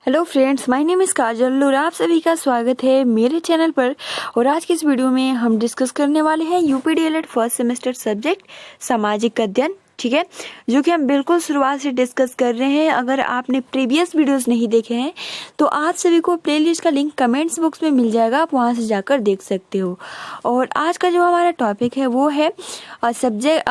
Hello friends, my name is Kajal और आप सभी का स्वागत है मेरे चैनल पर। और आज की इस वीडियो में हम डिस्कस करने वाले हैं UP DElEd first semester subject सामाजिक अध्ययन, ठीक है, जो कि हम बिल्कुल शुरुआत से डिस्कस कर रहे हैं। अगर आपने प्रीवियस वीडियोस नहीं देखे हैं तो आप सभी को प्लेलिस्ट का लिंक कमेंट्स बॉक्स में मिल जाएगा, आप वहां से जाकर देख सकते हो। और आज का जो हमारा टॉपिक है वो है सब्जेक्ट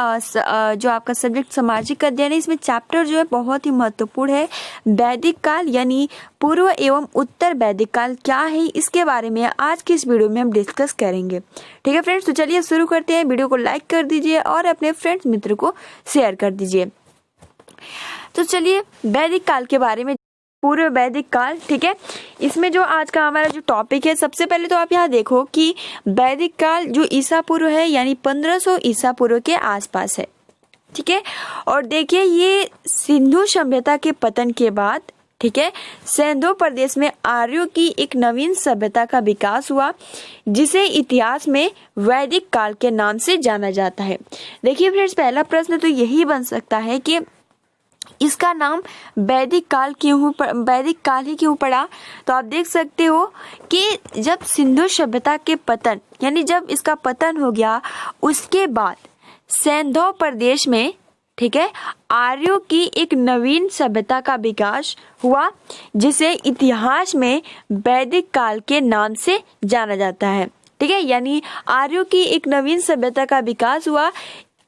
जो आपका सब्जेक्ट सामाजिक अध्ययन है। इसमें चैप्टर जो है बहुत ही महत्वपूर्ण है, वैदिक काल यानी पूर्व एवं उत्तर वैदिक काल क्या है, इसके बारे में आज की इस वीडियो में हम डिस्कस करेंगे। ठीक है फ्रेंड्स, तो चलिए शुरू करते हैं। वीडियो को लाइक कर दीजिए और अपने फ्रेंड्स मित्र को शेयर कर दीजिए। तो चलिए वैदिक काल के बारे में, पूर्व वैदिक काल, ठीक है, इसमें जो आज का हमारा जो टॉपिक है, सबसे पहले तो आप यहाँ देखो कि वैदिक काल जो ईसा पूर्व है यानी 1500 ईसा पूर्व के आसपास है, ठीक है। और देखिए ये सिंधु सभ्यता के पतन के बाद, ठीक है, सिंधु प्रदेश में आर्यों की एक नवीन सभ्यता का विकास हुआ जिसे इतिहास में वैदिक काल के नाम से जाना जाता है। देखिए फ्रेंड्स, पहला प्रश्न तो यही बन सकता है कि इसका नाम वैदिक काल ही क्यों पड़ा। तो आप देख सकते हो कि जब सिंधु सभ्यता के पतन यानी जब इसका पतन हो गया, उसके बाद सिंधु प्रदेश में, ठीक है, आर्यों की एक नवीन सभ्यता का विकास हुआ जिसे इतिहास में वैदिक काल के नाम से जाना जाता है, ठीक है। यानी आर्यों की एक नवीन सभ्यता का विकास हुआ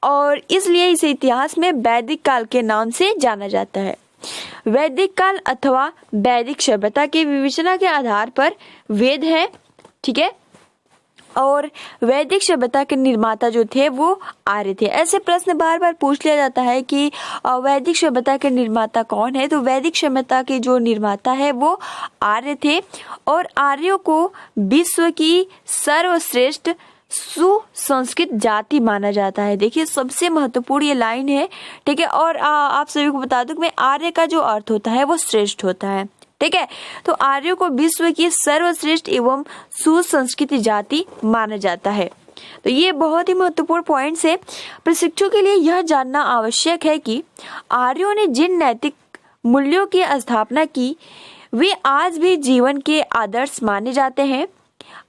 और इसलिए इसे इतिहास में वैदिक काल के नाम से जाना जाता है। वैदिक काल अथवा वैदिक सभ्यता की विवेचना के आधार पर वेद है, ठीक है, और वैदिक सभ्यता के निर्माता जो थे वो आर्य थे। ऐसे प्रश्न बार बार पूछ लिया जाता है कि वैदिक सभ्यता के निर्माता कौन है। तो वैदिक सभ्यता के जो निर्माता है वो आर्य थे और आर्यों को विश्व की सर्वश्रेष्ठ सुसंस्कृत जाति माना जाता है। देखिए सबसे महत्वपूर्ण ये लाइन है, ठीक है। और आप सभी को बता दूं कि आर्य का जो अर्थ होता है वो श्रेष्ठ होता है, ठीक है। तो आर्यों को विश्व की सर्वश्रेष्ठ एवं सुसंस्कृत जाति माना जाता है। तो ये बहुत ही महत्वपूर्ण पॉइंट्स है। प्रशिक्षु के लिए यह जानना आवश्यक है कि आर्यों ने जिन नैतिक मूल्यों की स्थापना की वे आज भी जीवन के आदर्श माने जाते हैं।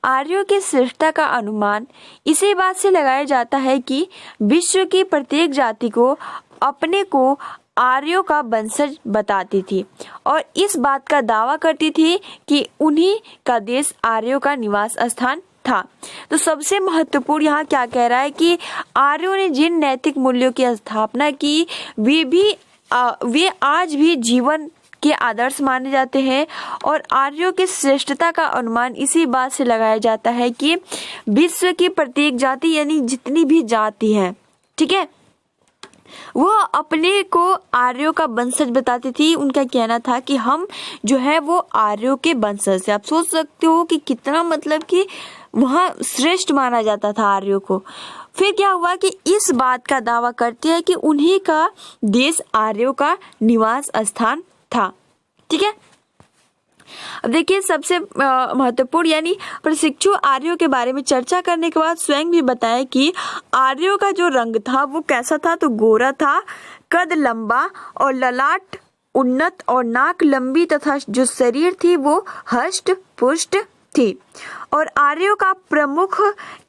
आर्यों की श्रेष्ठता का अनुमान इसी बात से लगाया जाता है कि विश्व की प्रत्येक जाति को अपने को आर्यों का वंशज बताती थी और इस बात का दावा करती थी कि उन्हीं का देश आर्यों का निवास स्थान था। तो सबसे महत्वपूर्ण यहाँ क्या कह रहा है कि आर्यों ने जिन नैतिक मूल्यों की स्थापना की वे आज भी जीवन के आदर्श माने जाते हैं और आर्यों की श्रेष्ठता का अनुमान इसी बात से लगाया जाता है कि विश्व की प्रत्येक जाति यानी जितनी भी जाति है, ठीक है, वो अपने को आर्यों का वंशज बताती थी। उनका कहना था कि हम जो है वो आर्यों के वंशज है। आप सोच सकते हो कि कितना, मतलब कि वहाँ श्रेष्ठ माना जाता था आर्यों को। फिर क्या हुआ कि इस बात का दावा करते हैं कि उन्हीं का देश आर्यों का निवास स्थान था, ठीक है। अब देखिए सबसे महत्वपूर्ण यानी प्रशिक्षु आर्यों के बारे में चर्चा करने के बाद स्वयं भी बताया कि आर्यों का जो रंग था वो कैसा था। तो गोरा था, कद लंबा और ललाट उन्नत और नाक लंबी तथा जो शरीर थी वो हष्ट पुष्ट थी। और आर्यों का प्रमुख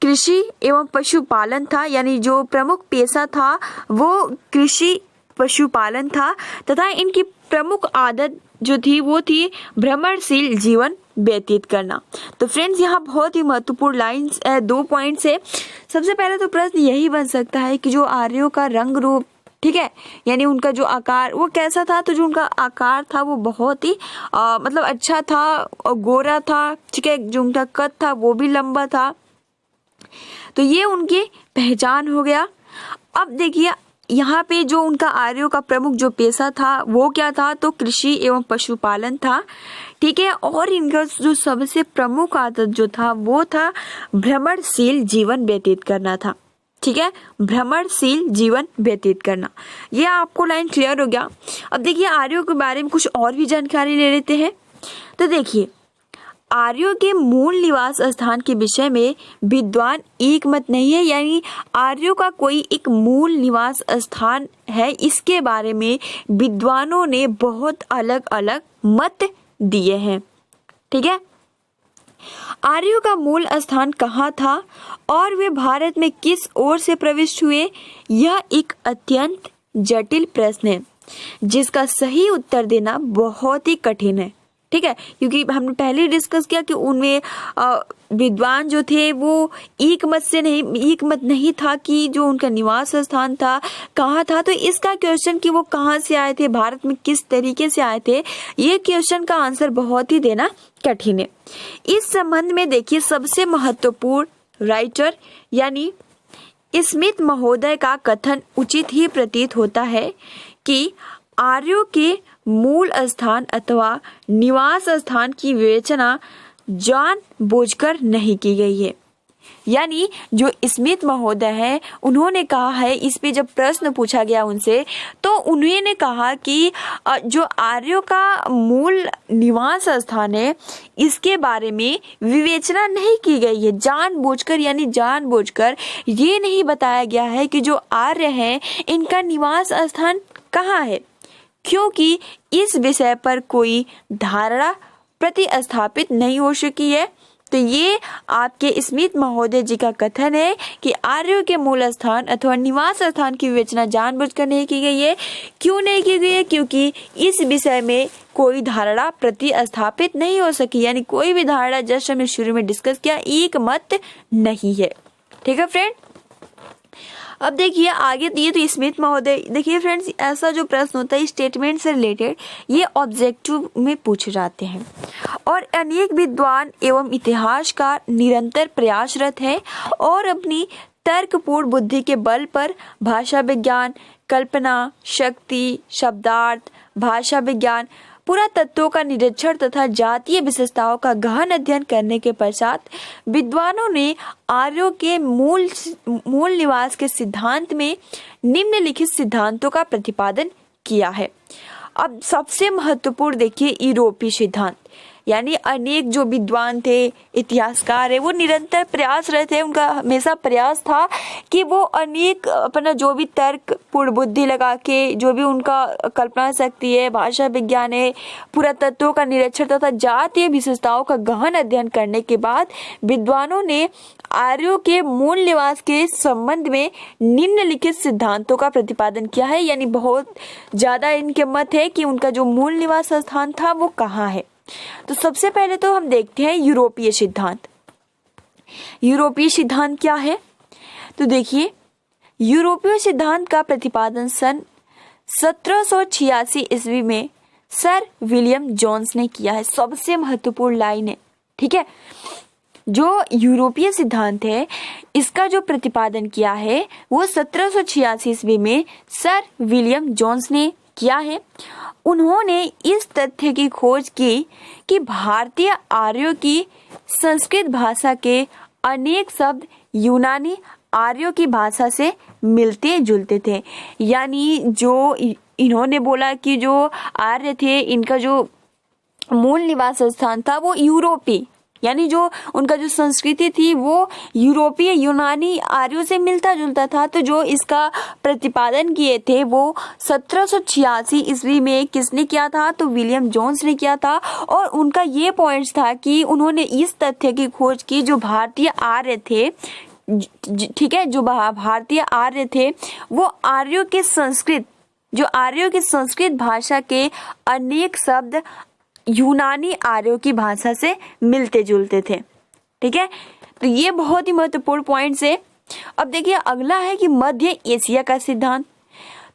कृषि एवं पशुपालन था, यानी जो प्रमुख पेशा था वो कृषि पशुपालन था तथा इनकी प्रमुख आदत जो थी वो थी भ्रमणशील जीवन व्यतीत करना। तो फ्रेंड्स यहाँ बहुत ही महत्वपूर्ण लाइंस है, 2 पॉइंट्स है। सबसे पहले तो प्रश्न यही बन सकता है कि जो आर्यों का रंग रूप, ठीक है, यानी उनका जो आकार वो कैसा था। तो जो उनका आकार था वो बहुत ही मतलब अच्छा था और गोरा था, ठीक है, जो उनका कद था वो भी लंबा था। तो ये उनकी पहचान हो गया। अब देखिए यहाँ पे जो उनका आर्यों का प्रमुख जो पेशा था वो क्या था, तो कृषि एवं पशुपालन था, ठीक है। और इनका जो सबसे प्रमुख आदत जो था वो था भ्रमणशील जीवन व्यतीत करना था, ठीक है, भ्रमणशील जीवन व्यतीत करना। ये आपको लाइन क्लियर हो गया। अब देखिए आर्यों के बारे में कुछ और भी जानकारी ले लेते हैं। तो देखिए आर्यों के मूल निवास स्थान के विषय में विद्वान एक मत नहीं है, यानी आर्यों का कोई एक मूल निवास स्थान है, इसके बारे में विद्वानों ने बहुत अलग अलग मत दिए हैं। ठीक है, आर्यों का मूल स्थान कहाँ था और वे भारत में किस ओर से प्रविष्ट हुए, यह एक अत्यंत जटिल प्रश्न है जिसका सही उत्तर देना बहुत ही कठिन है। ठीक है, क्योंकि हमने पहले ही डिस्कस किया कि उनमें विद्वान जो थे वो एक मत नहीं था कि जो उनका निवास स्थान था कहाँ था। तो इसका क्वेश्चन कि वो कहाँ से आए थे, भारत में किस तरीके से आए थे, ये क्वेश्चन का आंसर बहुत ही देना कठिन है। इस संबंध में देखिए, सबसे महत्वपूर्ण राइटर यानी स्मिथ महोदय का कथन उचित ही प्रतीत होता है कि आर्यों के मूल स्थान अथवा निवास स्थान की विवेचना जानबूझकर नहीं की गई है। यानी जो स्मिथ महोदय है उन्होंने कहा है, इस पे जब प्रश्न पूछा गया उनसे तो उन्होंने कहा कि जो आर्यों का मूल निवास स्थान है इसके बारे में विवेचना नहीं की गई है जानबूझकर, यानी जानबूझकर ये नहीं बताया गया है कि जो आर्य हैं इनका निवास स्थान कहाँ है, क्योंकि इस विषय पर कोई धारणा प्रतिस्थापित नहीं हो सकी है। तो ये आपके स्मिथ महोदय जी का कथन है कि आर्यों के मूल स्थान अथवा निवास स्थान की विवेचना जानबूझकर नहीं की गई है। क्यों नहीं की गई है? क्योंकि इस विषय में कोई धारणा प्रतिस्थापित नहीं हो सकी, यानी कोई भी धारणा जैसे हमने शुरू में डिस्कस किया एक मत नहीं है। ठीक है फ्रेंड, अब देखिए आगे दिए तो स्मिथ महोदय, देखिए फ्रेंड्स ऐसा जो प्रश्न होता है स्टेटमेंट से रिलेटेड ये ऑब्जेक्टिव में पूछे जाते हैं और अनेक विद्वान एवं इतिहासकार निरंतर प्रयासरत है और अपनी तर्कपूर्ण बुद्धि के बल पर भाषा विज्ञान, कल्पना शक्ति, शब्दार्थ, भाषा विज्ञान, पुरातत्वों का निरीक्षण तथा जातीय विशेषताओं का गहन अध्ययन करने के पश्चात विद्वानों ने आर्यों के मूल निवास के सिद्धांत में निम्नलिखित सिद्धांतों का प्रतिपादन किया है। अब सबसे महत्वपूर्ण देखिए यूरोपीय सिद्धांत, यानी अनेक जो विद्वान थे, इतिहासकार है, वो निरंतर प्रयासरत है, उनका हमेशा प्रयास था कि वो अनेक अपना जो भी तर्क पूर्ण बुद्धि लगा के जो भी उनका कल्पना शक्ति है, भाषा विज्ञान है, पुरातत्वों का निरीक्षण तथा जातीय विशेषताओं का गहन अध्ययन करने के बाद विद्वानों ने आर्यों के मूल निवास के संबंध में निम्नलिखित सिद्धांतों का प्रतिपादन किया है। यानी बहुत ज्यादा इनके मत है कि उनका जो मूल निवास स्थान था वो कहाँ है। तो सबसे पहले तो हम देखते हैं यूरोपीय सिद्धांत। यूरोपीय सिद्धांत क्या है? तो देखिए यूरोपीय सिद्धांत का प्रतिपादन सन 1786 ईस्वी में सर विलियम जोन्स ने किया है। सबसे महत्वपूर्ण लाइन है, ठीक है। जो यूरोपीय सिद्धांत है इसका जो प्रतिपादन किया है वो 1786 ईस्वी में सर विलियम जोन्स ने किया है। उन्होंने इस तथ्य की खोज की कि भारतीय आर्यों की संस्कृत भाषा के अनेक शब्द यूनानी आर्यों की भाषा से मिलते जुलते थे। यानी जो इन्होंने बोला कि जो आर्य थे इनका जो मूल निवास स्थान था वो यूरोपीय, यानी जो उनका जो संस्कृति थी वो यूरोपीय यूनानी आर्यों से मिलता जुलता था। तो जो इसका प्रतिपादन किए थे वो 1786 ईस्वी में किसने किया था? तो विलियम जोन्स ने किया था। और उनका ये पॉइंट्स था कि उन्होंने इस तथ्य की खोज की जो भारतीय आर्य थे, ठीक है, जो भारतीय आर्य थे वो आर्यों की संस्कृत भाषा के अनेक शब्द यूनानी आर्यों की भाषा से मिलते जुलते थे। ठीक है, तो ये बहुत ही महत्वपूर्ण पॉइंट्स है। अब देखिए अगला है कि मध्य एशिया का सिद्धांत।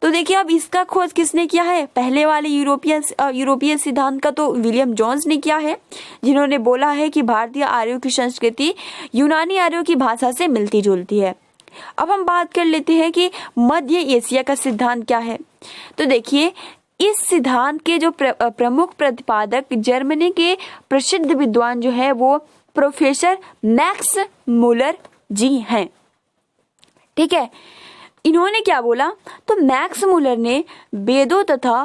तो देखिए अब इसका खोज किसने किया है? पहले वाले यूरोपीय सिद्धांत का तो विलियम जोन्स ने किया है, जिन्होंने बोला है कि भारतीय आर्यों की संस्कृति यूनानी आर्यों की भाषा से मिलती जुलती है। अब हम बात कर लेते हैं कि मध्य एशिया का सिद्धांत क्या है। तो देखिए इस सिद्धांत के जो प्रमुख प्रतिपादक जर्मनी के प्रसिद्ध विद्वान जो है वो प्रोफेसर मैक्स मुलर जी हैं। ठीक है, इन्होंने क्या बोला? तो मैक्स मुलर ने वेदों तथा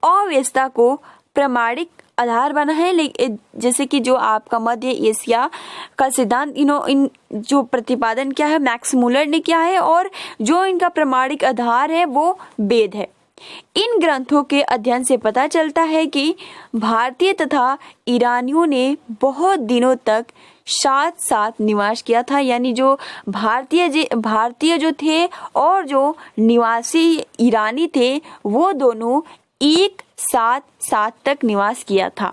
अवेस्ता को प्रमाणिक आधार बना है। जैसे कि जो आपका मध्य एशिया का सिद्धांत इन जो प्रतिपादन किया है मैक्स मुलर ने किया है और जो इनका प्रमाणिक आधार है वो वेद है। इन ग्रंथों के अध्ययन से पता चलता है कि भारतीय तथा ईरानियों ने बहुत दिनों तक साथ साथ निवास किया था। यानी जो भारतीय जो थे और जो निवासी ईरानी थे वो दोनों एक साथ तक निवास किया था।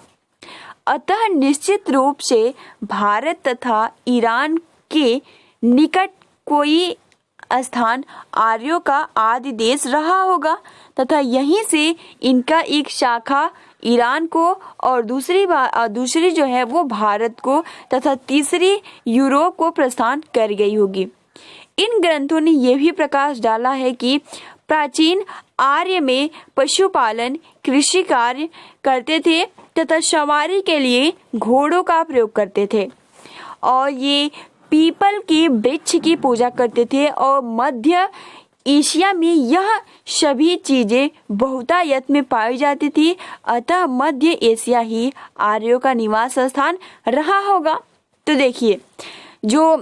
अतः निश्चित रूप से भारत तथा ईरान के निकट कोई स्थान आर्यों का आदि देश रहा होगा तथा यहीं से इनका एक शाखा ईरान को और दूसरी जो है वो भारत को तथा तीसरी यूरोप को प्रस्थान कर गई होगी। इन ग्रंथों ने यह भी प्रकाश डाला है कि प्राचीन आर्य में पशुपालन, कृषि कार्य करते थे तथा सवारी के लिए घोड़ों का प्रयोग करते थे और ये पीपल के वृक्ष की पूजा करते थे और मध्य एशिया में यह सभी चीजें बहुतायत में पाई जाती थी। अतः मध्य एशिया ही आर्यों का निवास स्थान रहा होगा। तो देखिए जो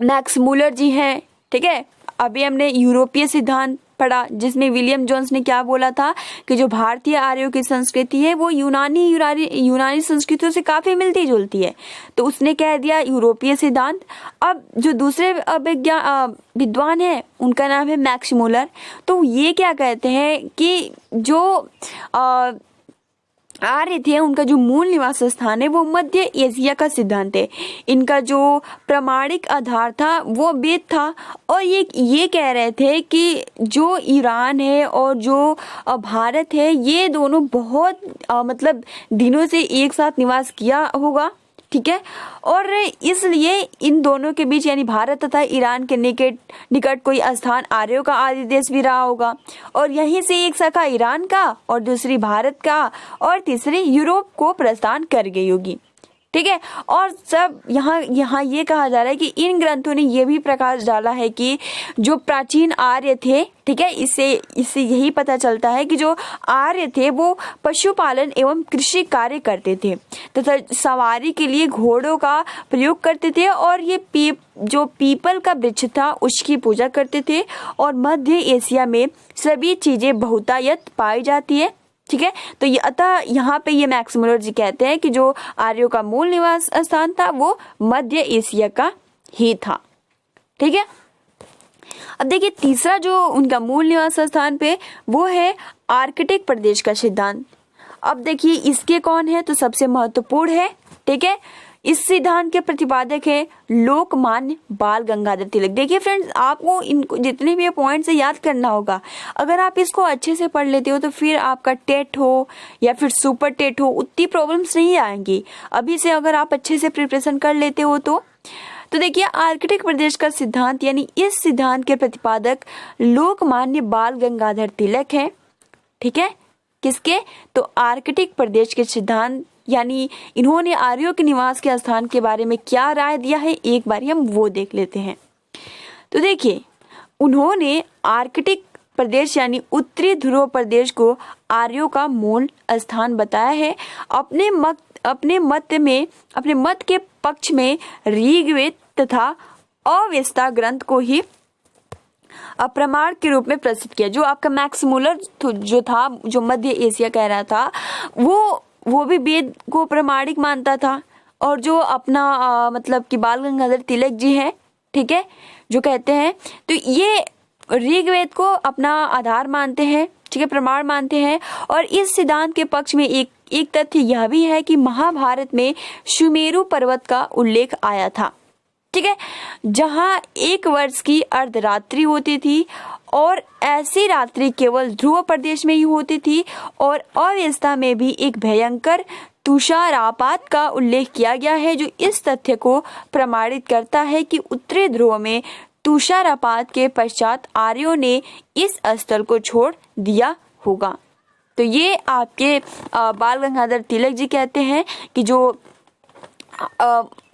मैक्स मूलर जी हैं, ठीक है, अभी हमने यूरोपीय सिद्धांत पढ़ा जिसमें विलियम जोन्स ने क्या बोला था कि जो भारतीय आर्यों की संस्कृति है वो यूनानी संस्कृतियों से काफी मिलती जुलती है। तो उसने कह दिया यूरोपीय सिद्धांत। अब जो दूसरे विद्वान है उनका नाम है मैक्स मूलर। तो ये क्या कहते हैं कि जो आर्य थे उनका जो मूल निवास स्थान है वो मध्य एशिया का सिद्धांत है। इनका जो प्रामाणिक आधार था वो वेद था और ये कह रहे थे कि जो ईरान है और जो भारत है ये दोनों बहुत मतलब दिनों से एक साथ निवास किया होगा, ठीक है, और इसलिए इन दोनों के बीच यानी भारत तथा ईरान के निकट कोई स्थान आर्यों का आदि देश भी रहा होगा और यहीं से एक शाखा ईरान का और दूसरी भारत का और तीसरी यूरोप को प्रस्थान कर गई होगी, ठीक है। और सब यहाँ ये कहा जा रहा है कि इन ग्रंथों ने ये भी प्रकाश डाला है कि जो प्राचीन आर्य थे, ठीक है, इससे यही पता चलता है कि जो आर्य थे वो पशुपालन एवं कृषि कार्य करते थे तथा सवारी के लिए घोड़ों का प्रयोग करते थे और ये जो पीपल का वृक्ष था उसकी पूजा करते थे और मध्य एशिया में सभी चीजें बहुतायत पाई जाती है, ठीक है। तो ये अतः यहाँ पे ये मैक्स मूलर जी कहते हैं कि जो आर्यों का मूल निवास स्थान था वो मध्य एशिया का ही था, ठीक है। अब देखिए तीसरा जो उनका मूल निवास स्थान पे वो है आर्कटिक प्रदेश का सिद्धांत। अब देखिए इसके कौन है तो सबसे महत्वपूर्ण है, ठीक है, इस सिद्धांत के प्रतिपादक है लोकमान्य बाल गंगाधर तिलक। देखिए फ्रेंड्स आपको इनको जितने भी पॉइंट्स याद करना होगा, अगर आप इसको अच्छे से पढ़ लेते हो तो फिर आपका टेट हो या फिर सुपर टेट हो उतनी प्रॉब्लम्स नहीं आएंगी। अभी से अगर आप अच्छे से प्रिपरेशन कर लेते हो तो देखिए आर्कटिक प्रदेश का सिद्धांत यानी इस सिद्धांत के प्रतिपादक लोकमान्य बाल गंगाधर तिलक है, ठीक है। किसके तो आर्कटिक प्रदेश के सिद्धांत यानी इन्होंने आर्यों के निवास के स्थान के बारे में क्या राय दिया है एक बार हम वो देख लेते हैं। तो देखिए उन्होंने आर्कटिक प्रदेश यानी उत्तरी ध्रुव प्रदेश को आर्यों का मूल स्थान बताया है। अपने मत के पक्ष में ऋग्वेद तथा अवेस्ता ग्रंथ को ही प्रमाण के रूप में प्रसिद्ध किया। जो आपका मैक्स मूलर जो था जो मध्य एशिया कह रहा था वो भी वेद को प्रमाणिक मानता था और जो अपना मतलब कि बाल गंगाधर तिलक जी है, ठीक है, जो कहते हैं तो ये ऋग्वेद को अपना आधार मानते हैं, ठीक है, प्रमाण मानते हैं। और इस सिद्धांत के पक्ष में एक तथ्य यह भी है कि महाभारत में सुमेरु पर्वत का उल्लेख आया था, ठीक है, जहां एक वर्ष की अर्धरात्रि होती थी और ऐसी रात्रि केवल ध्रुव प्रदेश में ही होती थी। और अवेस्ता में भी एक भयंकर तुषारपात का उल्लेख किया गया है जो इस तथ्य को प्रमाणित करता है कि उत्तरी ध्रुव में तुषारपात के पश्चात आर्यों ने इस स्थल को छोड़ दिया होगा। तो ये आपके बाल गंगाधर तिलक जी कहते हैं कि जो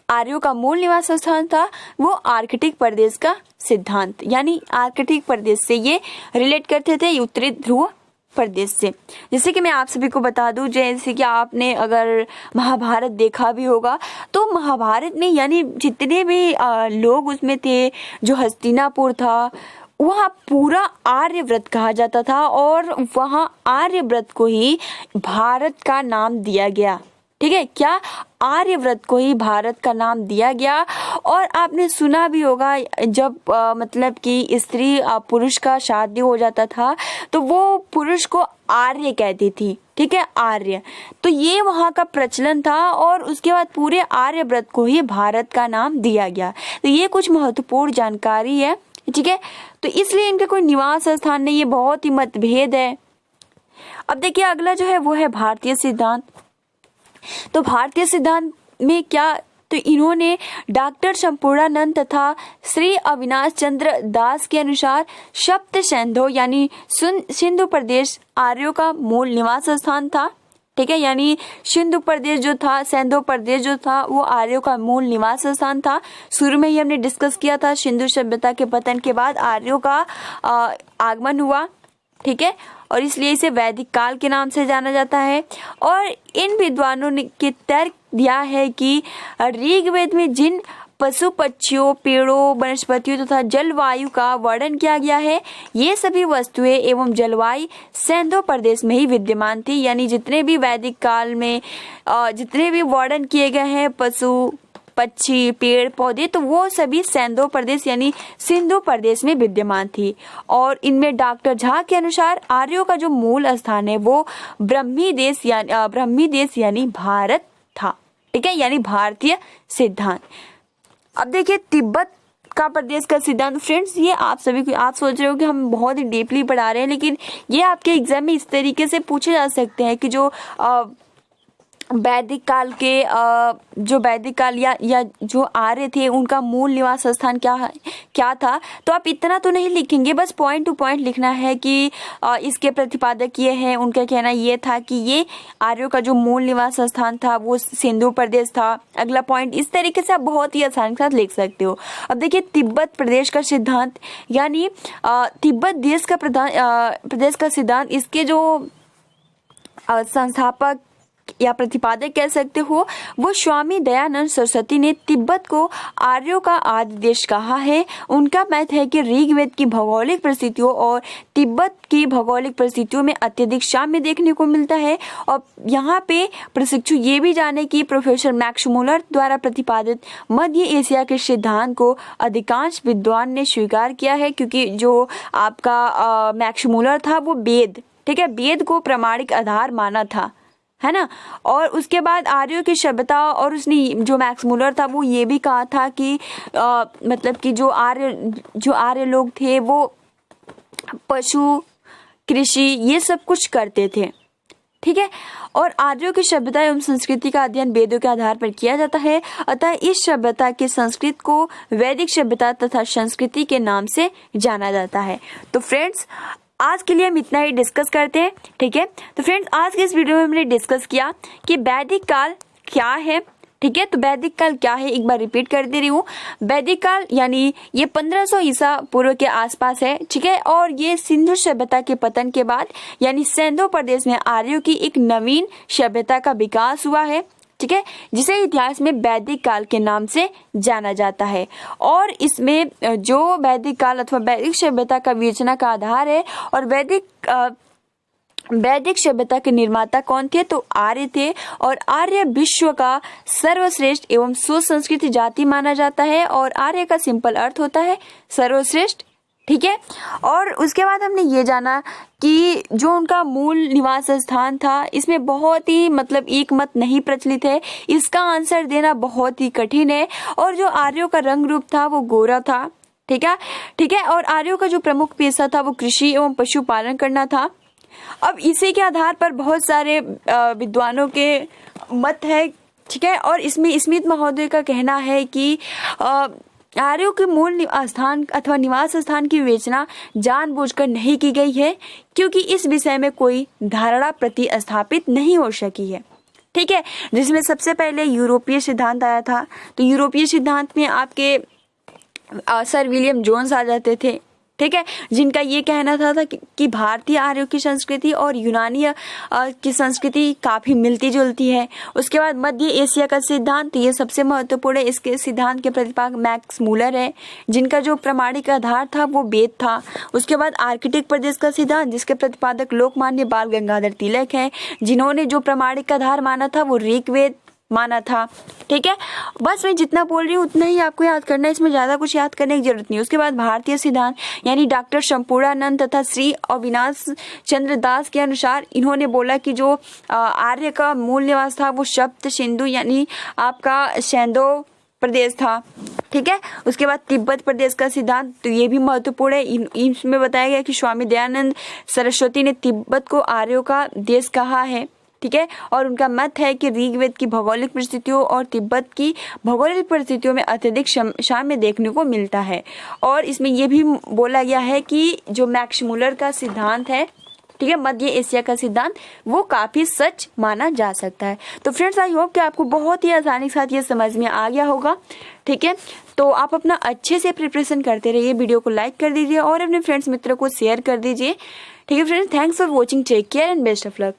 आर्यों का मूल निवास स्थान था वो आर्कटिक प्रदेश का सिद्धांत यानी आर्कटिक प्रदेश से ये रिलेट करते थे उत्तरी ध्रुव प्रदेश से। जैसे कि मैं आप सभी को बता दूं, जैसे कि आपने अगर महाभारत देखा भी होगा तो महाभारत में यानी जितने भी लोग उसमें थे, जो हस्तिनापुर था वहाँ पूरा आर्यव्रत कहा जाता था और वहाँ आर्यव्रत को ही भारत का नाम दिया गया। ठीक है, क्या आर्यव्रत को ही भारत का नाम दिया गया। और आपने सुना भी होगा जब मतलब कि स्त्री पुरुष का शादी हो जाता था तो वो पुरुष को आर्य कहती थी। ठीक है, आर्य, तो ये वहाँ का प्रचलन था और उसके बाद पूरे आर्यव्रत को ही भारत का नाम दिया गया। तो ये कुछ महत्वपूर्ण जानकारी है। ठीक है, तो इसलिए इनका कोई निवास स्थान नहीं, ये बहुत ही मतभेद है। अब देखिए अगला जो है वो है भारतीय सिद्धांत। तो भारतीय सिद्धांत में क्या, तो इन्होंने डॉक्टर संपूर्णानंद तथा श्री अविनाश चंद्र दास के अनुसार सप्त सिंधु यानी सिंधु प्रदेश आर्यों का मूल निवास स्थान था। ठीक है, यानी सिंधु प्रदेश जो था, सिंधु प्रदेश जो था वो आर्यों का मूल निवास स्थान था। शुरू में ही हमने डिस्कस किया था, सिंधु सभ्यता के पतन के बाद आर्यों का आगमन हुआ। ठीक है, और इसलिए इसे वैदिक काल के नाम से जाना जाता है। और इन विद्वानों ने के तर्क दिया है कि ऋग्वेद में जिन पशु पक्षियों, पेड़ों, वनस्पतियों तथा जलवायु का वर्णन किया गया है, ये सभी वस्तुएं एवं जलवायु सिंधु प्रदेश में ही विद्यमान थी। यानी जितने भी वैदिक काल में जितने भी वर्णन किए गए हैं पशु पक्षी, पेड़ पौधे, तो वो सभी सिंधु प्रदेश यानी सिंधु प्रदेश में विद्यमान थी। और इनमें डॉक्टर झा के अनुसार आर्यों का जो मूल स्थान है वो ब्रह्मी देश यानी भारत था। ठीक है, यानी भारतीय सिद्धांत। अब देखिए तिब्बत का प्रदेश का सिद्धांत। फ्रेंड्स, ये आप सोच रहे हो कि हम बहुत ही डीपली पढ़ा रहे हैं, लेकिन ये आपके एग्जाम में इस तरीके से पूछे जा सकते हैं कि जो वैदिक काल के जो वैदिक काल या जो आर्य थे उनका मूल निवास स्थान क्या था। तो आप इतना तो नहीं लिखेंगे, बस पॉइंट टू पॉइंट लिखना है कि इसके प्रतिपादक ये हैं, उनका कहना ये था कि ये आर्यों का जो मूल निवास स्थान था वो सिंधु प्रदेश था। अगला पॉइंट, इस तरीके से आप बहुत ही आसानी के साथ लिख सकते हो। अब देखिए तिब्बत प्रदेश का सिद्धांत, यानी तिब्बत देश का प्रदेश का सिद्धांत, इसके जो संस्थापक या प्रतिपादक कह सकते हो वो स्वामी दयानंद सरस्वती ने तिब्बत को आर्यों का आदि देश कहा है। उनका मत है कि ऋग्वेद की भौगोलिक परिस्थितियों और तिब्बत की भौगोलिक परिस्थितियों में अत्यधिक साम्य देखने को मिलता है। और यहाँ पे प्रशिक्षु ये भी जाने कि प्रोफेसर मैक्स मुलर द्वारा प्रतिपादित मध्य एशिया के सिद्धांत को अधिकांश विद्वान ने स्वीकार किया है, क्योंकि जो आपका मैक्स मुलर था वो वेद, ठीक है, वेद को प्रामाणिक आधार माना था, है ना। और उसके बाद आर्यों की सभ्यता, और उसने जो मैक्स मुलर था वो ये भी कहा था कि मतलब कि जो आर्य लोग थे वो पशु, कृषि, ये सब कुछ करते थे। ठीक है, और आर्यों की सभ्यता एवं संस्कृति का अध्ययन वेदों के आधार पर किया जाता है। अतः इस सभ्यता की संस्कृति को वैदिक सभ्यता तथा संस्कृति के नाम से जाना जाता है। तो फ्रेंड्स, आज के लिए हम इतना ही डिस्कस करते हैं। ठीक है, तो फ्रेंड्स आज के इस वीडियो में हमने डिस्कस किया कि वैदिक काल क्या है। ठीक है, तो वैदिक काल क्या है एक बार रिपीट कर दे रही हूँ। वैदिक काल यानी ये 1500 ईसा पूर्व के आसपास है। ठीक है, और ये सिंधु सभ्यता के पतन के बाद यानी सिंधु प्रदेश में आर्यों की एक नवीन सभ्यता का विकास हुआ है। ठीक है, जिसे इतिहास में वैदिक काल के नाम से जाना जाता है। और इसमें जो वैदिक काल अथवा वैदिक सभ्यता का विवेचना का आधार है, और वैदिक सभ्यता के निर्माता कौन थे, तो आर्य थे। और आर्य विश्व का सर्वश्रेष्ठ एवं सुसंस्कृत जाति माना जाता है, और आर्य का सिंपल अर्थ होता है सर्वश्रेष्ठ। ठीक है, और उसके बाद हमने ये जाना कि जो उनका मूल निवास स्थान था, इसमें बहुत ही मतलब एक मत नहीं प्रचलित है, इसका आंसर देना बहुत ही कठिन है। और जो आर्यों का रंग रूप था वो गोरा था। ठीक है, और आर्यों का जो प्रमुख पेशा था वो कृषि एवं पशुपालन करना था। अब इसी के आधार पर बहुत सारे विद्वानों के मत है। ठीक है, और इसमें स्मिथ महोदय का कहना है कि आर्यों के मूल स्थान अथवा निवास स्थान की विवेचना जानबूझकर नहीं की गई है, क्योंकि इस विषय में कोई धारणा प्रतिस्थापित नहीं हो सकी है। ठीक है, जिसमें सबसे पहले यूरोपीय सिद्धांत आया था। तो यूरोपीय सिद्धांत में आपके सर विलियम जोन्स आ जाते थे। ठीक है, जिनका ये कहना था कि भारतीय आर्यों की संस्कृति और यूनानी की संस्कृति काफ़ी मिलती जुलती है। उसके बाद मध्य एशिया का सिद्धांत, ये सबसे महत्वपूर्ण है। इसके सिद्धांत के प्रतिपादक मैक्स मूलर है, जिनका जो प्रामाणिक आधार था वो वेद था। उसके बाद आर्कटिक प्रदेश का सिद्धांत, जिसके प्रतिपादक लोकमान्य बाल गंगाधर तिलक है, जिन्होंने जो प्रामाणिक आधार माना था वो ऋग्वेद माना था। ठीक है, बस मैं जितना बोल रही हूँ उतना ही आपको याद करना है, इसमें ज़्यादा कुछ याद करने की जरूरत नहीं। उसके बाद भारतीय सिद्धांत यानी डॉक्टर संपूर्णानंद तथा श्री अविनाश चंद्र दास के अनुसार इन्होंने बोला कि जो आर्य का मूल निवास था वो सप्त सिंधु यानी आपका शैंदो प्रदेश था। ठीक है, उसके बाद तिब्बत प्रदेश का सिद्धांत, तो ये भी महत्वपूर्ण है। इसमें बताया गया कि स्वामी दयानंद सरस्वती ने तिब्बत को आर्यों का देश कहा है। ठीक है, और उनका मत है कि ऋग्वेद की भौगोलिक परिस्थितियों और तिब्बत की भौगोलिक परिस्थितियों में अत्यधिक साम्य देखने को मिलता है। और इसमें यह भी बोला गया है कि जो मैक्स मूलर का सिद्धांत है, ठीक है, मध्य एशिया का सिद्धांत, वो काफी सच माना जा सकता है। तो फ्रेंड्स, आई होप कि आपको बहुत ही आसानी के साथ ये समझ में आ गया होगा। ठीक है, तो आप अपना अच्छे से प्रिपरेशन करते रहिए, वीडियो को लाइक कर दीजिए और अपने फ्रेंड्स मित्रों को शेयर कर दीजिए। ठीक है friends, thanks for watching, take care and best of luck.